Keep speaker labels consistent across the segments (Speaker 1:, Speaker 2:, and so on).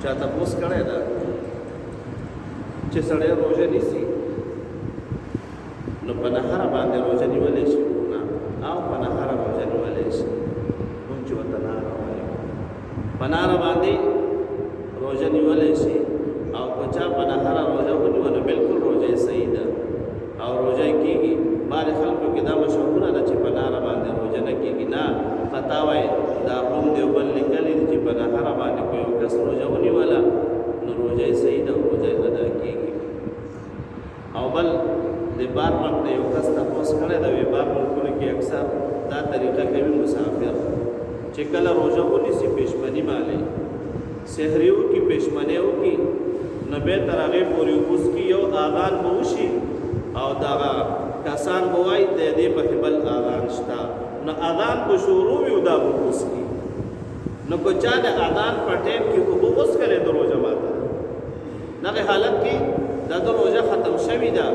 Speaker 1: چا تپوس کړی ده چې سړی روژه نیسي نو په نهاره باندې روژه نیولی شي نه او په نهاره روژه نیولی شي کوم چې ورته نهاره وایي په نهاره باندې روژه نیولی شي او که چا په نهاره روژه ونیوه نو بلکل روژه یې صحیح ده او روژه یې کېږي بعضې خلکو کې دا مشهوره ده چې په نهاره باندې روژه نه کېږي نه فتاوی دا قوم دیوبند لیکلي دي چې په نهاره باندې که یو کس روژه ونیوله نو روژه یې صحیح ده او روژه یې ادا کېږي او بل د بار ملک نه یو کس تپوس کړی ده وی بار ملکونو کې اکثر دا طریقه کوي مسافر چې کله روژه ونیسي پېشمني مالې سحري وکړي پېشمنۍ وکړي نو بیا تر هغې پورې اوس کې یو اذان به وشي او دغه کسان به وایي د دې پکې بل اذان شته نو اذان به شروع وي او دا به اوس کې نو که چا د اذان په ټایم کې اوبه وڅښلې د روژه ماته دغه حالت کې دا د روژه ختم شوې ده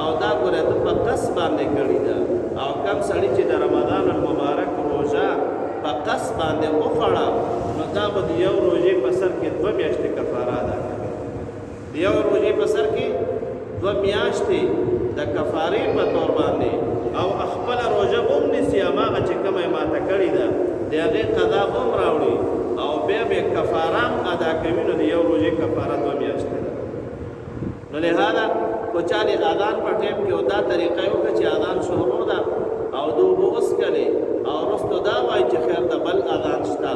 Speaker 1: او دا ګوره ده په قص باندې کړې ده او کم سړي چې د رمضان المبارک روژه په قص باندې وخوړه نو دا به د یو روژې په سر کې 2 میاشتې کفاره ادا کوي د یو روژې په سر کې 2 میاشتې د کفارې په طور باندې او خپله روژه به هم نیسي هماغه چې کومه یې ماته کړې ده د هغې قضا به هم راوړي او بیا به یې کفاره هم ادا کوي نو د یو روژې کفاره 2 میاشتې ده نو لهذا که چا د اذان په ټایم کې او دا طریقه یې وکړه چې اذان شروع ده او د اوبه وڅښلې او وروسته دا وایي چې خیر د بل اذان شته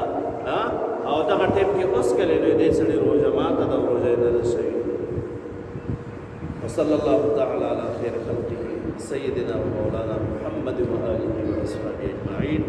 Speaker 1: او دغه ټایم کې وڅښلې نو دې سړي روژه ماته ده او روژه یې نه ده شوې وصلى الله تعالى على خير خلقه سيدنا ومولانا محمد وآله وأصحابه أجمعين